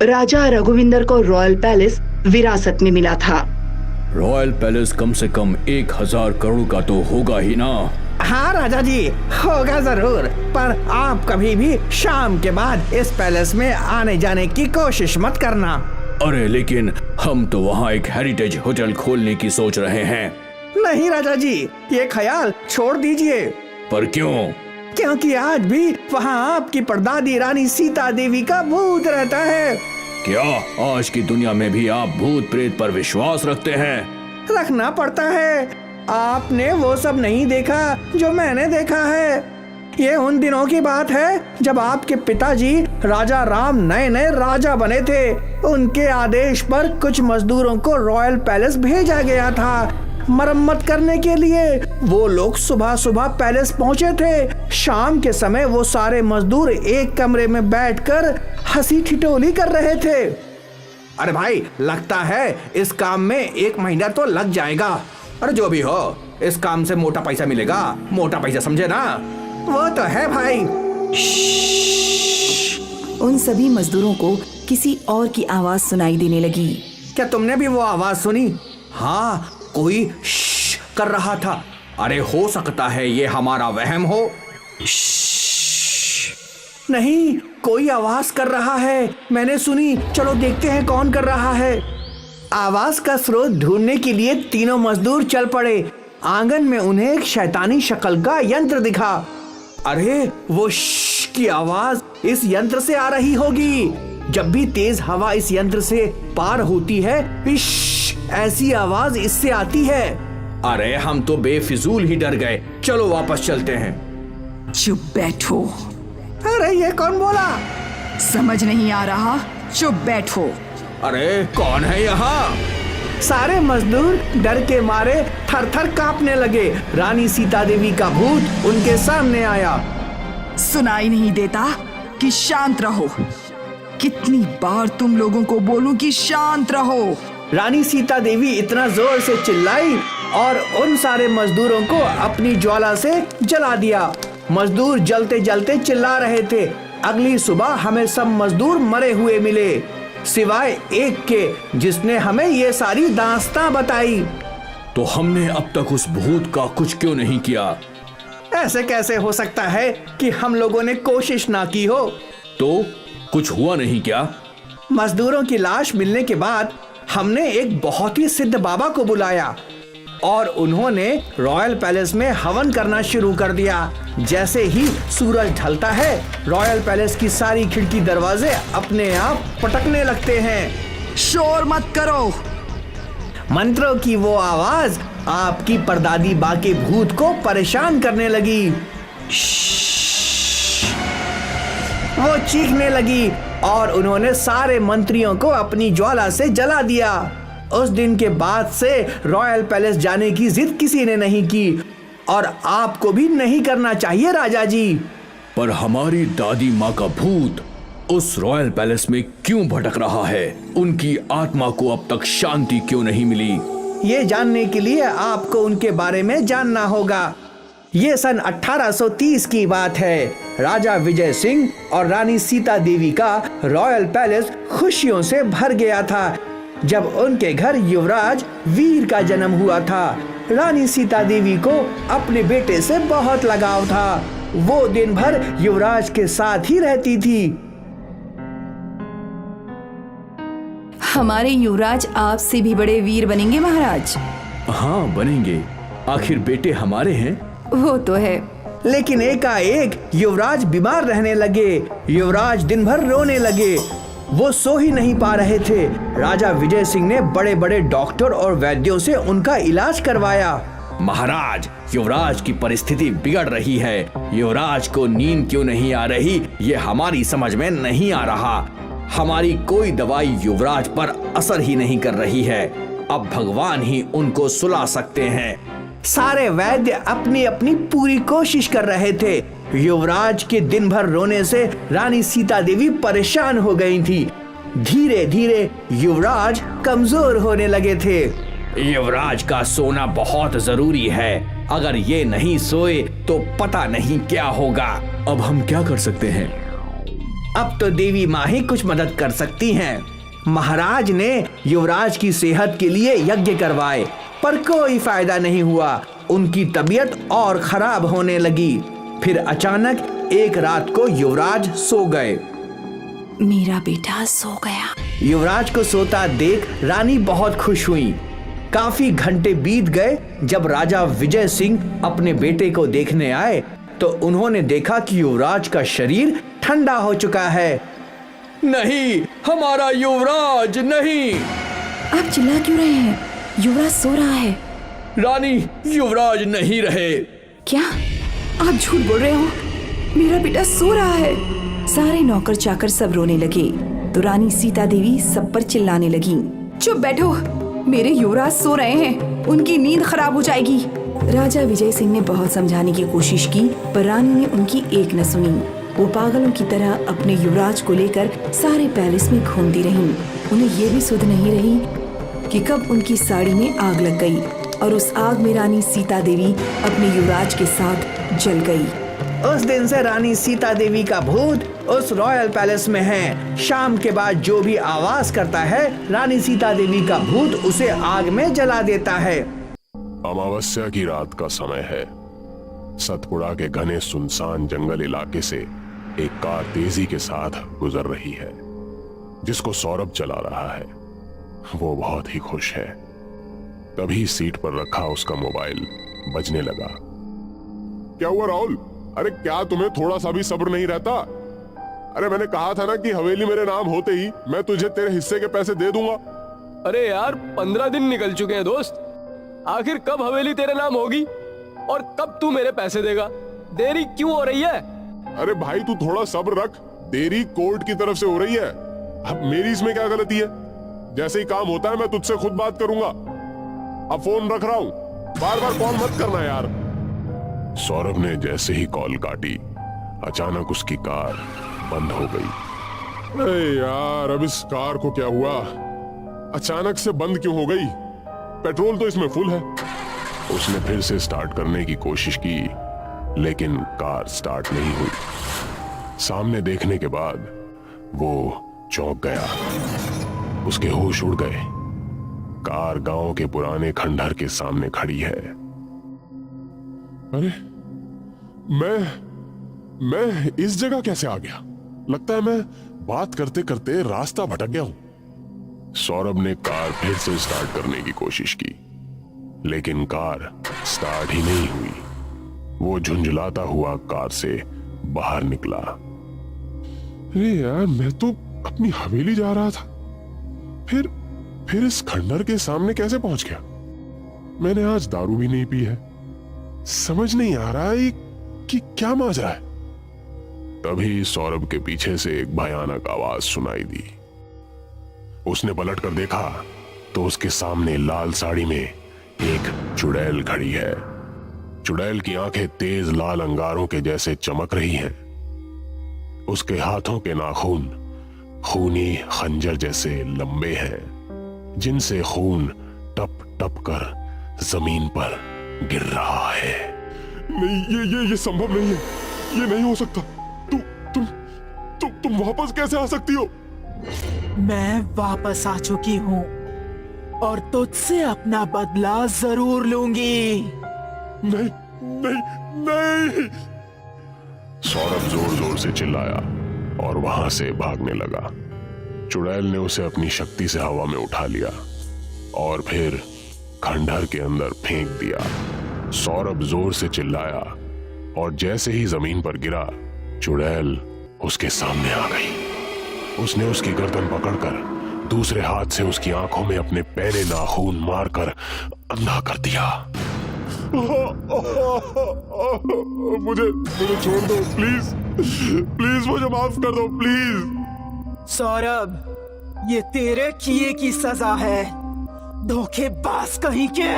राजा रघुविंदर को royal palace विरासत में मिला था। रॉयल पैलेस कम से कम 1000 करोड़ का तो होगा ही ना। हाँ राजा जी, होगा जरूर, पर आप कभी भी शाम के बाद इस पैलेस में आने जाने की कोशिश मत करना। अरे लेकिन हम तो वहाँ एक हेरिटेज होटल खोलने की सोच रहे हैं। नहीं राजा जी, ये ख्याल छोड़ दीजिए। पर क्यों? क्योंकि आज भी वहाँ आपकी परदादी रानी सीता देवी का भूत रहता है। क्या आज की दुनिया में भी आप भूत प्रेत पर विश्वास रखते हैं? रखना पड़ता है। आपने वो सब नहीं देखा जो मैंने देखा है। ये उन दिनों की बात है जब आपके पिताजी राजा राम नए नए राजा बने थे। उनके आदेश पर कुछ मजदूरों को रॉयल पैलेस भेजा गया था मरम्मत करने के लिए। वो लोग सुबह सुबह पैलेस पहुंचे थे। शाम के समय वो सारे मजदूर एक कमरे में बैठकर हंसी ठिठोली कर रहे थे। अरे भाई, लगता है इस काम में 1 महीना तो लग जाएगा। अरे जो भी हो, इस काम से मोटा पैसा मिलेगा। मोटा पैसा, समझे ना? वो तो है भाई। उन सभी मजदूरों को किसी और की आवाज सुनाई देने लगी। क्या तुमने भी वो आवाज सुनी? हाँ, कोई श्श कर रहा था। अरे हो सकता है ये हमारा वहम हो। नहीं, कोई आवाज कर रहा है, मैंने सुनी। चलो देखते हैं कौन कर रहा है। आवाज का स्रोत ढूंढने के लिए तीनों मजदूर चल पड़े। आंगन में उन्हें एक शैतानी शक्ल का यंत्र दिखा। अरे वो श्श की आवाज इस यंत्र से आ रही होगी। जब भी तेज हवा इस यंत्र से पार होती है, ऐसी आवाज इससे आती है। अरे हम तो बेफिजूल ही डर गए। चलो वापस चलते हैं। चुप बैठो। अरे ये कौन बोला? समझ नहीं आ रहा? चुप बैठो। अरे कौन है यहाँ? सारे मजदूर डर के मारे थर थर कांपने लगे। रानी सीता देवी का भूत उनके सामने आया। सुनाई नहीं देता कि शांत रहो? कितनी बार तुम लोगों को बोलूं कि शांत रहो? रानी सीता देवी इतना जोर से चिल्लाई और उन सारे मजदूरों को अपनी ज्वाला से जला दिया। मजदूर जलते जलते चिल्ला रहे थे। अगली सुबह हमें सब मजदूर मरे हुए मिले, सिवाय एक के जिसने हमें ये सारी दास्तां बताई। तो हमने अब तक उस भूत का कुछ क्यों नहीं किया? ऐसे कैसे हो सकता है कि हम लोगों ने कोशिश ना की हो? तो कुछ हुआ नहीं क्या? मजदूरों की लाश मिलने के बाद हमने एक बहुत ही सिद्ध बाबा को बुलाया और उन्होंने रॉयल पैलेस में हवन करना शुरू कर दिया। जैसे ही सूरज ढलता है, रॉयल पैलेस की सारी खिड़की दरवाजे अपने आप पटकने लगते हैं। शोर मत करो। मंत्रों की वो आवाज आपकी परदादी बा के भूत को परेशान करने लगी। वो चीखने लगी और उन्होंने सारे मंत्रियों को अपनी ज्वाला से जला दिया। उस दिन के बाद से रॉयल पैलेस जाने की जिद किसी ने नहीं की और आपको भी नहीं करना चाहिए राजा जी। पर हमारी दादी माँ का भूत उस रॉयल पैलेस में क्यों भटक रहा है? उनकी आत्मा को अब तक शांति क्यों नहीं मिली? ये जानने के लिए आपको उनके बारे में जानना होगा। ये सन 1830 की बात है। राजा विजय सिंह और रानी सीता देवी का रॉयल पैलेस खुशियों से भर गया था जब उनके घर युवराज वीर का जन्म हुआ था। रानी सीता देवी को अपने बेटे से बहुत लगाव था। वो दिन भर युवराज के साथ ही रहती थी। हमारे युवराज आपसे भी बड़े वीर बनेंगे महाराज। हाँ बनेंगे, आखिर बेटे हमारे हैं। वो तो है। लेकिन एकाएक युवराज बीमार रहने लगे। युवराज दिन भर रोने लगे। वो सो ही नहीं पा रहे थे। राजा विजय सिंह ने बड़े बड़े डॉक्टर और वैद्यों से उनका इलाज करवाया। महाराज, युवराज की परिस्थिति बिगड़ रही है। युवराज को नींद क्यों नहीं आ रही, ये हमारी समझ में नहीं आ रहा। हमारी कोई दवाई युवराज पर असर ही नहीं कर रही है। अब भगवान ही उनको सुला सकते हैं। सारे वैद्य अपनी अपनी पूरी कोशिश कर रहे थे। युवराज के दिन भर रोने से रानी सीता देवी परेशान हो गई थी। धीरे धीरे युवराज कमजोर होने लगे थे। युवराज का सोना बहुत जरूरी है। अगर ये नहीं सोए तो पता नहीं क्या होगा। अब हम क्या कर सकते हैं? अब तो देवी माँ ही कुछ मदद कर सकती हैं। महाराज ने युवराज की सेहत के लिए यज्ञ करवाए, पर कोई फायदा नहीं हुआ। उनकी तबीयत और खराब होने लगी। फिर अचानक एक रात को युवराज सो गए। मेरा बेटा सो गया। युवराज को सोता देख रानी बहुत खुश हुई। काफी घंटे बीत गए। जब राजा विजय सिंह अपने बेटे को देखने आए तो उन्होंने देखा कि युवराज का शरीर ठंडा हो चुका है। नहीं, हमारा युवराज नहीं। आप चिल्ला क्यों रहे हैं? युवराज सो रहा है। रानी, युवराज नहीं रहे। क्या आप झूठ बोल रहे हो? मेरा बेटा सो रहा है। सारे नौकर चाकर सब रोने लगे तो रानी सीता देवी सब पर चिल्लाने लगी, चुप बैठो, मेरे युवराज सो रहे हैं, उनकी नींद खराब हो जाएगी। राजा विजय सिंह ने बहुत समझाने की कोशिश की पर रानी ने उनकी एक न सुनी। वो पागलों की तरह अपने युवराज को लेकर सारे पैलेस में घूमती रहीं। उन्हें ये भी सुध नहीं रही कि कब उनकी साड़ी में आग लग गई और उस आग में रानी सीता देवी अपने युवराज के साथ जल गई। उस दिन से रानी सीता देवी का भूत उस रॉयल पैलेस में है। शाम के बाद जो भी आवाज करता है, रानी सीता देवी का भूत उसे आग में जला देता है। अमावस्या की रात का समय है। सतपुड़ा के घने सुनसान जंगल इलाके से एक कार तेजी के साथ गुजर रही है, जिसको सौरभ चला रहा है। वो बहुत ही खुश है। तभी सीट पर रखा उसका मोबाइल बजने लगा। क्या हुआ राहुल? अरे क्या तुम्हें थोड़ा सा भी सब्र नहीं रहता? अरे मैंने कहा था ना कि हवेली मेरे नाम होते ही मैं तुझे तेरे हिस्से के पैसे दे दूंगा। अरे यार 15 दिन निकल चुके हैं दोस्त। आखिर कब हवेली तेरे नाम होगी और कब तू मेरे पैसे देगा? देरी क्यों हो रही है? अरे भाई तू थोड़ा सब्र रख। देरी कोर्ट की तरफ से हो रही है। अब मेरी इसमें क्या गलती है? जैसे ही काम होता है मैं तुझसे खुद बात करूंगा। अब फोन रख रहा हूं, बार बार कॉल मत करना यार। सौरभ ने जैसे ही कॉल काटी, अचानक उसकी कार बंद हो गई। अरे यार अब इस कार को क्या हुआ? अचानक से बंद क्यों हो गई? पेट्रोल तो इसमें फुल है। उसने फिर से स्टार्ट करने की कोशिश की, लेकिन कार स्टार्ट नहीं हुई। सामने देखने के बाद वो चौंक गया। उसके होश उड़ गए। कार गांव के पुराने खंडहर के सामने खड़ी है। अरे मैं इस जगह कैसे आ गया? लगता है मैं बात करते करते रास्ता भटक गया हूं। सौरभ ने कार फिर से स्टार्ट करने की कोशिश की, लेकिन कार स्टार्ट ही नहीं हुई। वो झुंझलाता हुआ कार से बाहर निकला। अरे यार मैं तो अपनी हवेली जा रहा था, फिर इस खंडहर के सामने कैसे पहुंच गया? मैंने आज दारू भी नहीं पी है। समझ नहीं आ रहा है कि क्या माजरा है। तभी सौरभ के पीछे से एक भयानक आवाज सुनाई दी। उसने पलट कर देखा तो उसके सामने लाल साड़ी में एक चुड़ैल खड़ी है। चुड़ैल की आंखें तेज लाल अंगारों के जैसे चमक रही हैं। उसके हाथों के नाखून खूनी खंजर जैसे लंबे हैं, जिनसे खून टप टप कर जमीन पर गिर रहा है। नहीं ये संभव नहीं है। ये नहीं हो सकता। तुम वापस कैसे आ सकती हो? मैं वापस आ चुकी हूँ और तुझसे अपना बदला जरूर लूंगी। नहीं नहीं नहीं। सौरभ जोर जोर से चिल्लाया और वहां से भागने लगा। चुड़ैल ने उसे अपनी शक्ति से हवा में उठा लिया और फिर खंडहर के अंदर फेंक दिया। सौरभ जोर से चिल्लाया और जैसे ही जमीन पर गिरा, चुड़ैल उसके सामने आ गई। उसने उसकी गर्दन पकड़कर दूसरे हाथ से उसकी आंखों में अपने पैने नाखून मारकर अंधा कर दिया। मुझे छोड़ दो प्लीज, प्लीज मुझे माफ कर दो प्लीज। सौरभ, ये तेरे किए की सजा है, धोखेबाज कहीं के।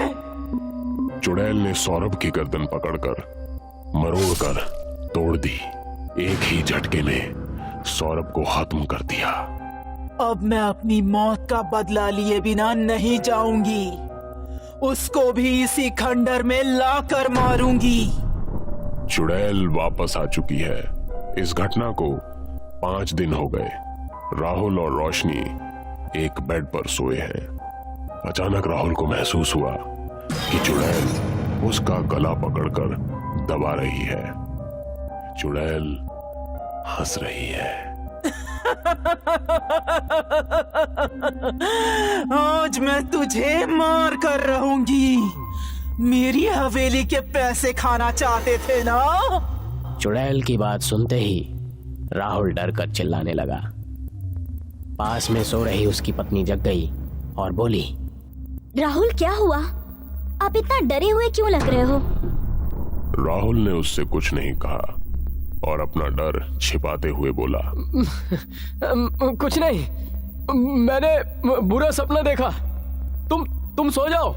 चुड़ैल ने सौरभ की गर्दन पकड़कर मरोड़कर तोड़ दी। एक ही झटके में सौरभ को खत्म कर दिया। अब मैं अपनी मौत का बदला लिए बिना नहीं जाऊंगी। उसको भी इसी खंडहर में लाकर मारूंगी। चुड़ैल वापस आ चुकी है। इस घटना को 5 दिन हो गए राहुल और रोशनी एक बेड पर सोए हैं। अचानक राहुल को महसूस हुआ कि चुड़ैल उसका गला पकड़कर दबा रही है। चुड़ैल हंस रही है। आज मैं तुझे मार कर रहूंगी। मेरी हवेली के पैसे खाना चाहते थे ना? चुड़ैल की बात सुनते ही राहुल डर कर चिल्लाने लगा। पास में सो रही उसकी पत्नी जग गई और बोली, राहुल क्या हुआ? आप इतना डरे हुए क्यों लग रहे हो? राहुल ने उससे कुछ नहीं कहा और अपना डर छिपाते हुए बोला, कुछ नहीं, मैंने बुरा सपना देखा। तुम सो जाओ।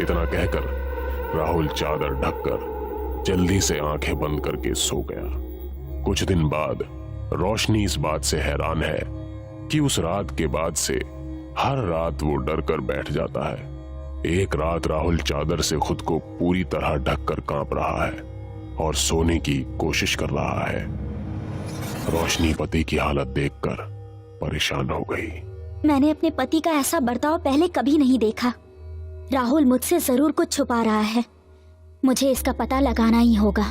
इतना कहकर राहुल चादर ढककर जल्दी से आंखें बंद करके सो गया। कुछ दिन बाद रोशनी इस बात से हैरान है कि उस रात के बाद से हर रात वो डर कर बैठ जाता है। एक रात राहुल चादर से खुद को पूरी तरह ढककर कांप रहा है और सोने की कोशिश कर रहा है। रोशनी पति की हालत देखकर परेशान हो गई। मैंने अपने पति का ऐसा बर्ताव पहले कभी नहीं देखा। राहुल मुझसे जरूर कुछ छुपा रहा है। मुझे इसका पता लगाना ही होगा।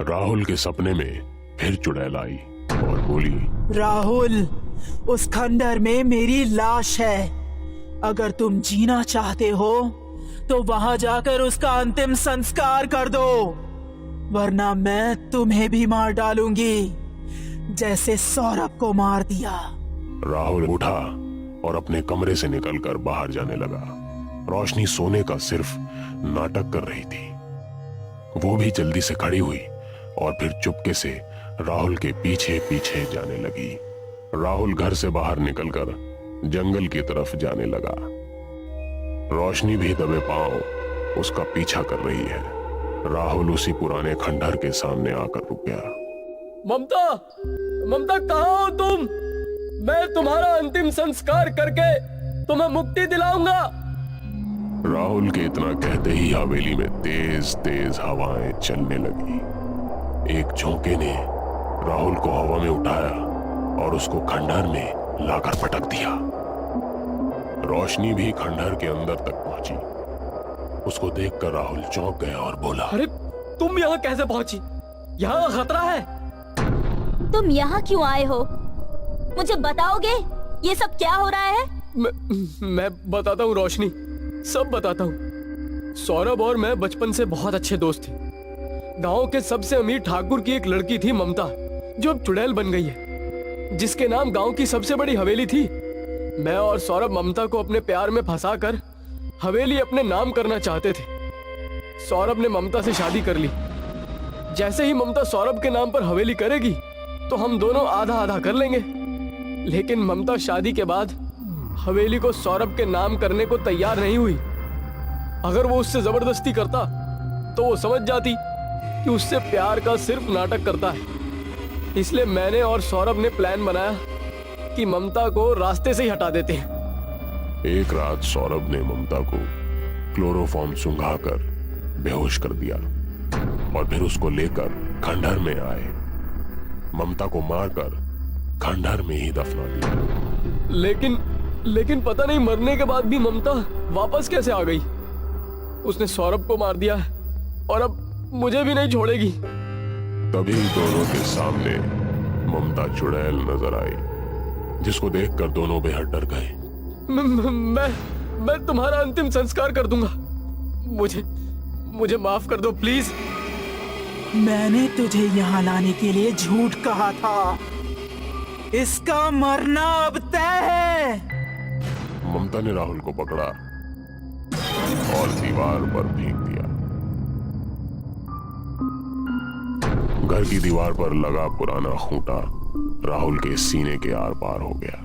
राहुल के सपने में फिर चुड़ैल आई और बोली, राहुल, उस खंडर में मेरी लाश है। अगर तुम जीना चाहते हो तो वहां जाकर उसका अंतिम संस्कार कर दो, वरना मैं तुम्हें भी मार डालूंगी, जैसे सौरभ को मार दिया। राहुल उठा और अपने कमरे से निकलकर बाहर जाने लगा। रोशनी सोने का सिर्फ नाटक कर रही थी। वो भी जल्दी से खड़ी हुई और फिर चुपके से राहुल के पीछे पीछे जाने लगी। राहुल घर से बाहर निकलकर जंगल की तरफ जाने लगा। रोशनी भी दबे पांव उसका पीछा कर रही है। राहुल उसी पुराने खंडहर के सामने आकर रुक गया। ममता कहाँ हो तुम? मैं तुम्हारा अंतिम संस्कार करके तुम्हें मुक्ति दिलाऊंगा। राहुल के इतना कहते ही हवेली में तेज तेज हवाएं चलने लगी। एक झोंके ने राहुल को हवा में उठाया और उसको खंडहर में लाकर पटक दिया। रोशनी भी खंडहर के अंदर तक पहुंची। उसको देखकर राहुल चौंक गया और बोला, अरे तुम यहाँ कैसे पहुंची? यहाँ खतरा है। तुम यहाँ क्यों आए हो? मुझे बताओगे ये सब क्या हो रहा है? मैं बताता हूँ रोशनी, सब बताता हूँ। सौरभ और मैं बचपन से बहुत अच्छे दोस्त थे। गांव के सबसे अमीर ठाकुर की एक लड़की थी ममता, जो अब चुड़ैल बन गई है, जिसके नाम गांव की सबसे बड़ी हवेली थी। मैं और सौरभ ममता को अपने प्यार में फंसाकर हवेली अपने नाम करना चाहते थे। सौरभ ने ममता से शादी कर ली। जैसे ही ममता सौरभ के नाम पर हवेली करेगी तो हम दोनों आधा आधा कर लेंगे। लेकिन ममता शादी के बाद हवेली को सौरभ के नाम करने को तैयार नहीं हुई। अगर वो उससे जबरदस्ती करता तो वो समझ जाती कि उससे प्यार का सिर्फ नाटक करता है। इसलिए मैंने और सौरभ ने प्लान बनाया कि ममता को रास्ते से ही हटा देते हैं। एक रात सौरभ ने ममता को क्लोरोफॉर्म सुंघाकर बेहोश कर दिया और फिर उसको लेकर खंडहर में आए। ममता को मारकर खंडहर में ही दफना दिया। लेकिन पता नहीं मरने के बाद भी ममता वापस कैसे आ गई। उसने सौरभ को मार दिया और अब मुझे भी नहीं छोड़ेगी। तभी दोनों के सामने ममता चुड़ैल नजर आई, जिसको देखकर दोनों बेहद डर गए। मैं तुम्हारा अंतिम संस्कार कर दूंगा। मुझे माफ कर दो प्लीज। मैंने तुझे यहाँ लाने के लिए झूठ कहा था। इसका मरना अब तय है। ममता ने राहुल को पकड़ा और दीवार पर फेंक दिया। घर की दीवार पर लगा पुराना खूंटा राहुल के सीने के आर पार हो गया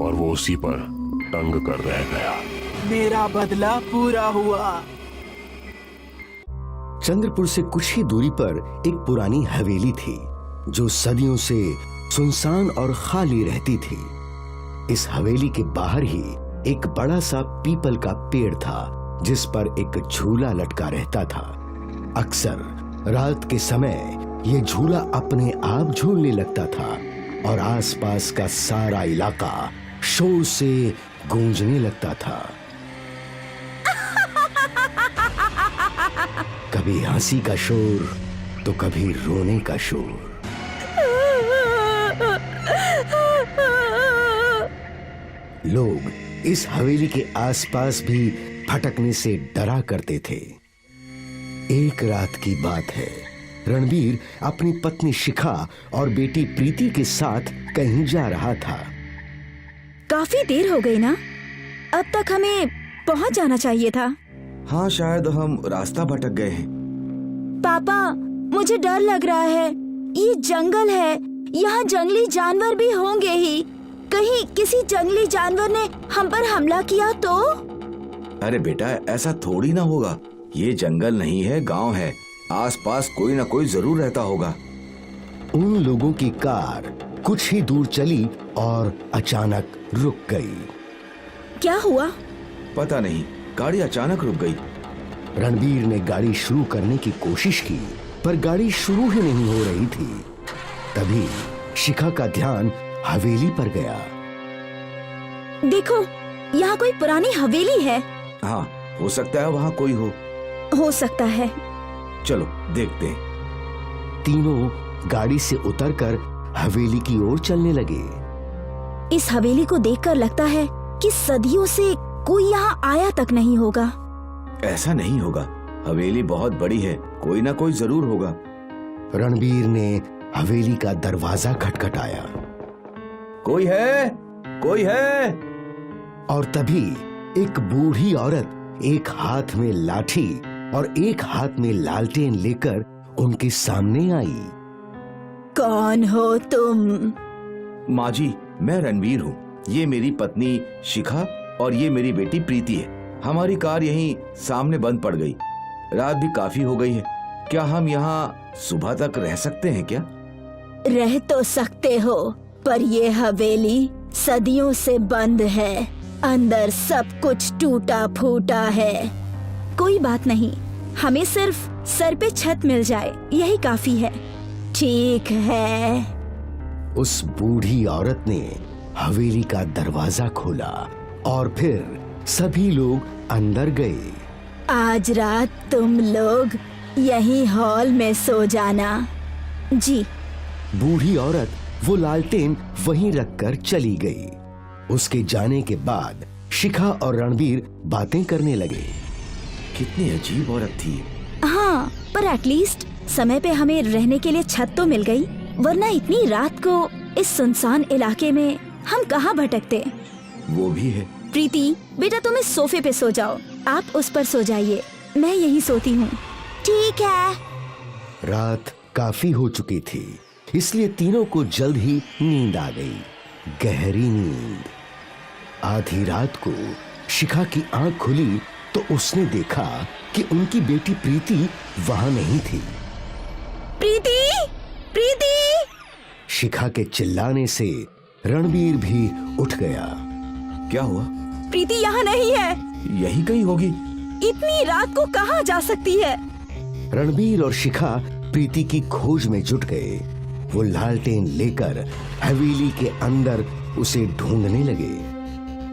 और वो उसी पर टंग कर रह गया। मेरा बदला पूरा हुआ। चंद्रपुर से कुछ ही दूरी पर एक पुरानी हवेली थी जो सदियों से सुनसान और खाली रहती थी। इस हवेली के बाहर ही एक बड़ा सा पीपल का पेड़ था जिस पर एक झूला लटका रहता था। अक्सर रात के समय ये झूला अपने आप झूलने लगता था और आसपास का सारा इलाका शोर से गूंजने लगता था। कभी हंसी का शोर तो कभी रोने का शोर। लोग इस हवेली के आसपास भी फटकने से डरा करते थे। एक रात की बात है, रणबीर अपनी पत्नी शिखा और बेटी प्रीति के साथ कहीं जा रहा था। काफी देर हो गई ना, अब तक हमें पहुंच जाना चाहिए था। हाँ, शायद हम रास्ता भटक गए हैं। पापा, मुझे डर लग रहा है। ये जंगल है, यहाँ जंगली जानवर भी होंगे ही। कहीं किसी जंगली जानवर ने हम पर हमला किया तो? अरे बेटा, ऐसा थोड़ी ना होगा। ये जंगल नहीं है, गांव है। आसपास कोई ना कोई जरूर रहता होगा। उन लोगों की कार कुछ ही दूर चली और अचानक रुक गई। क्या हुआ? पता नहीं, गाड़ी अचानक रुक गई। रणबीर ने गाड़ी शुरू करने की कोशिश की, पर गाड़ी शुरू ही नहीं हो रही थी। तभी शिखा का ध्यान हवेली पर गया। देखो, यहाँ कोई पुरानी हवेली है। हाँ, हो सकता है वहाँ कोई हो सकता है। चलो देखते हैं। तीनों गाड़ी से उतरकर हवेली की ओर चलने लगे। इस हवेली को देखकर लगता है कि सदियों से कोई यहाँ आया तक नहीं होगा। ऐसा नहीं होगा, हवेली बहुत बड़ी है, कोई ना कोई जरूर होगा। रणबीर ने हवेली का दरवाजा खटखटाया। कोई है? कोई है? और तभी एक बूढ़ी औरत एक हाथ में लाठी और एक हाथ में लालटेन लेकर उनके सामने आई। कौन हो तुम? माँ जी, मैं रणबीर हूँ। ये मेरी पत्नी शिखा और ये मेरी बेटी प्रीति है। हमारी कार यहीं सामने बंद पड़ गई। रात भी काफी हो गई है। क्या हम यहाँ सुबह तक रह सकते हैं क्या? रह तो सकते हो, पर ये हवेली सदियों से बंद है। अंदर सब कुछ टूटा फूटा है। कोई बात नहीं, हमें सिर्फ सर पे छत मिल जाए, यही काफी है। ठीक है। उस बूढ़ी औरत ने हवेली का दरवाजा खोला और फिर सभी लोग अंदर गए। आज रात तुम लोग यही हॉल में सो जाना। जी। बूढ़ी औरत वो लालटेन वहीं रखकर चली गई। उसके जाने के बाद शिखा और रणबीर बातें करने लगे। कितनी अजीब औरत थी। हाँ, पर एटलीस्ट समय पे हमें रहने के लिए छत तो मिल गई, वरना इतनी रात को इस सुनसान इलाके में हम कहाँ भटकते। वो भी है। प्रीति, बेटा तुम इस सोफे पे सो जाओ, आप उस पर सो जाइए, मैं यही सोती हूँ। ठीक है। रात काफी हो चुकी थी, इसलिए तीनों को जल्द ही नींद आ गई, गहरी नींद। आधी रात को शिखा की आंख खुली तो उसने देखा कि उनकी बेटी प्रीति वहां नहीं थी। प्रीति! प्रीति! शिखा के चिल्लाने से रणबीर भी उठ गया। क्या हुआ? प्रीति यहाँ नहीं है। यही कहीं होगी। इतनी रात को कहाँ जा सकती है? रणबीर और शिखा प्रीति की खोज में जुट गए। वो लालटेन लेकर हवेली के अंदर उसे ढूंढने लगे।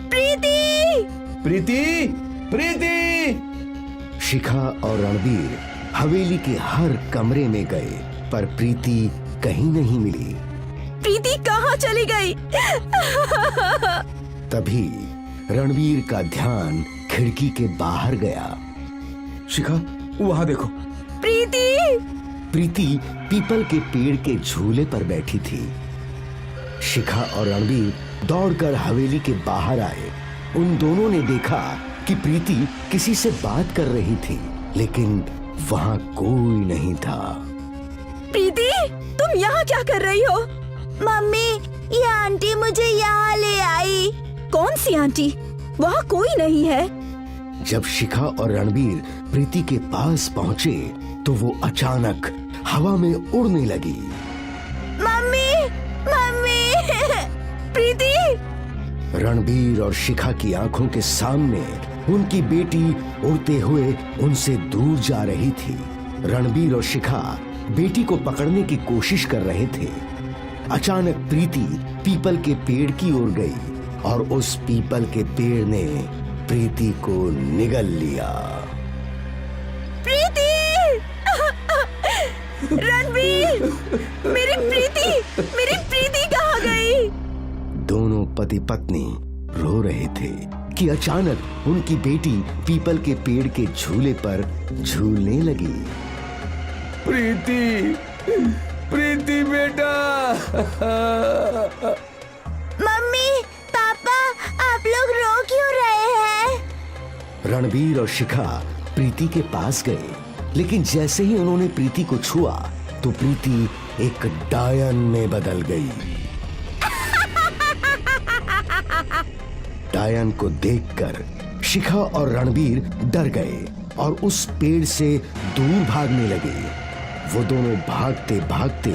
प्रीति! प्रीति! प्रीति! शिखा और रणबीर हवेली के हर कमरे में गए, पर प्रीति कहीं नहीं मिली। प्रीति कहाँ चली गई? तभी रणबीर का ध्यान खिड़की के बाहर गया। शिखा, वहाँ देखो। प्रीति! प्रीति पीपल के पेड़ के झूले पर बैठी थी। शिखा और रणबीर दौड़कर हवेली के बाहर आए। उन दोनों ने देखा कि प्रीति किसी से बात कर रही थी, लेकिन वहां कोई नहीं था। प्रीति, तुम यहाँ क्या कर रही हो? मम्मी, ये आंटी मुझे यहाँ ले आई। कौन सी आंटी? वहाँ कोई नहीं है। जब शिखा और रणबीर प्रीति के पास पहुँचे तो वो अचानक हवा में उड़ने लगी। मम्मी! मम्मी! प्रीति! रणबीर और शिखा की आंखों के सामने उनकी बेटी उड़ते हुए उनसे दूर जा रही थी। रणबीर और शिखा बेटी को पकड़ने की कोशिश कर रहे थे, अचानक प्रीति पीपल के पेड़ की ओर गई और उस पीपल के पेड़ ने प्रीति को निगल लिया। प्रीति! रणवीर! मेरी प्रीति कहाँ गई? दोनों पति पत्नी रो रहे थे कि अचानक उनकी बेटी पीपल के पेड़ के झूले पर झूलने लगी। प्रीति, प्रीति बेटा। मम्मी, पापा, आप लोग रो क्यों रहे हैं? रणबीर और शिखा प्रीति के पास गए, लेकिन जैसे ही उन्होंने प्रीति को छुआ तो प्रीति एक डायन में बदल गई। डायन को देखकर शिखा और रणबीर डर गए और उस पेड़ से दूर भागने लगे। वो दोनों भागते भागते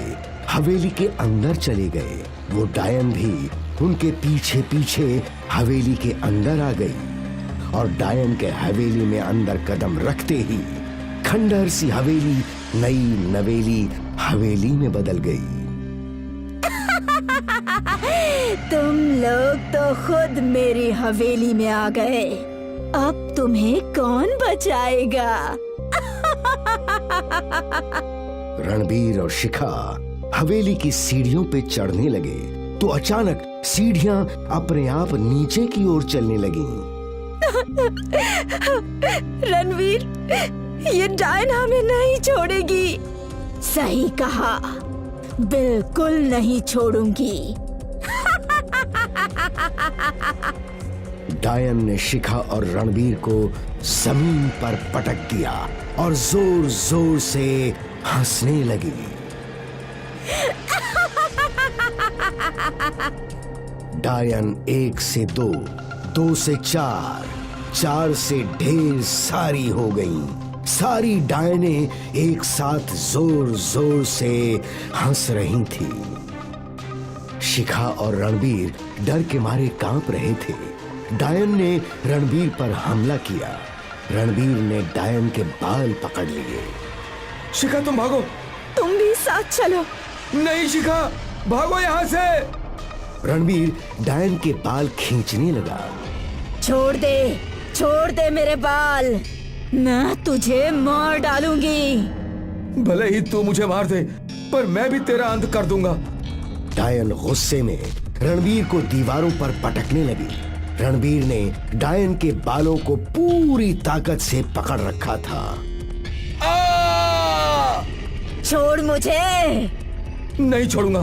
हवेली के अंदर चले गए। वो डायन भी उनके पीछे पीछे हवेली के अंदर आ गई और डायन के हवेली में अंदर कदम रखते ही खंडहर सी हवेली नई नवेली हवेली में बदल गई। तुम लोग तो खुद मेरी हवेली में आ गए। अब तुम्हें कौन बचाएगा? रणबीर और शिखा हवेली की सीढ़ियों पे चढ़ने लगे तो अचानक सीढ़ियां अपने आप नीचे की ओर चलने लगीं। रणवीर, ये डायन हमें नहीं छोड़ेगी। सही कहा, बिल्कुल नहीं छोड़ूंगी। डायन ने शिखा और रणबीर को जमीन पर पटक दिया और जोर जोर से हंसने लगी। डायन 1 से 2, 2 से 4, 4 से ढेर सारी हो गईं। सारी डायने एक साथ जोर जोर से हंस रही थी। शिखा और रणबीर डर के मारे कांप रहे थे। डायन ने रणबीर पर हमला किया। रणबीर ने डायन के बाल पकड़ लिए। शिखा, तुम भागो। तुम भी साथ चलो। नहीं शिखा, भागो यहाँ से। रणबीर डायन के बाल खींचने लगा। छोड़ दे मेरे बाल, मैं तुझे मार डालूंगी। भले ही तू मुझे मार दे, पर मैं भी तेरा अंत कर दूंगा। डायन गुस्से में रणबीर को दीवारों पर पटकने लगी। रणबीर ने डायन के बालों को पूरी ताकत से पकड़ रखा था। छोड़ मुझे। नहीं छोड़ूंगा।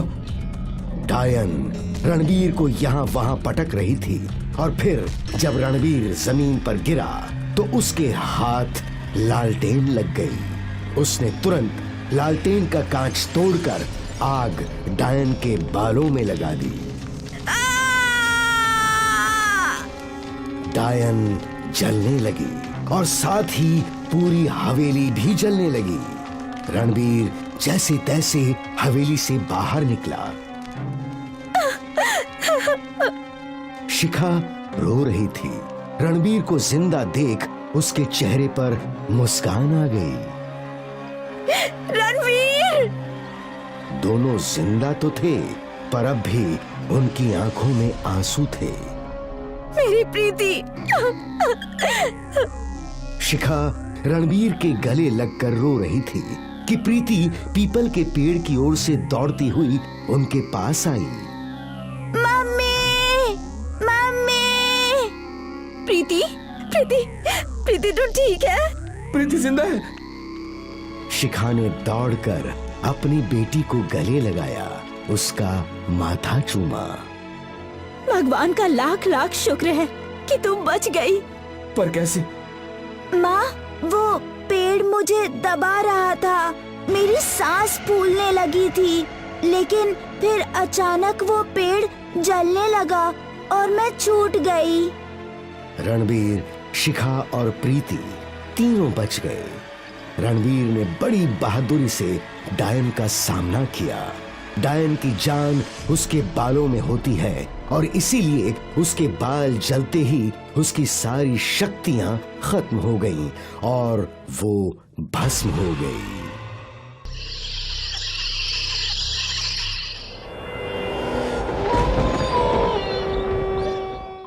डायन रणबीर को यहाँ वहाँ पटक रही थी और फिर जब रणबीर जमीन पर गिरा तो उसके हाथ लालटेन लग गई। उसने तुरंत लालटेन का कांच तोड़कर आग डायन के बालों में लगा दी। डायन जलने लगी और साथ ही पूरी हवेली भी जलने लगी। रणबीर जैसे तैसे हवेली से बाहर निकला। शिखा रो रही थी। रणबीर को जिंदा देख उसके चेहरे पर मुस्कान आ गई। रणबीर! दोनों जिंदा तो थे, पर अब भी उनकी आंखों में आंसू थे। मेरी प्रीति! शिखा रणबीर के गले लगकर रो रही थी कि प्रीति पीपल के पेड़ की ओर से दौड़ती हुई उनके पास आई। मम्मी! मम्मी! प्रीति तो ठीक है? प्रीति जिंदा है। शिखा ने दौड़कर अपनी बेटी को गले लगाया, उसका माथा चूमा। भगवान का लाख लाख शुक्र है कि तुम बच गई। पर कैसे? माँ, वो पेड़ मुझे दबा रहा था। मेरी सांस फूलने लगी थी, लेकिन फिर अचानक वो पेड़ जलने लगा और मैं छूट गई। रणबीर, शिखा और प्रीति तीनों बच गए। रणबीर ने बड़ी बहादुरी से डायन का सामना किया। डायन की जान उसके बालों में होती है और इसीलिए उसके बाल जलते ही उसकी सारी शक्तियां खत्म हो गईं और वो भस्म हो गई।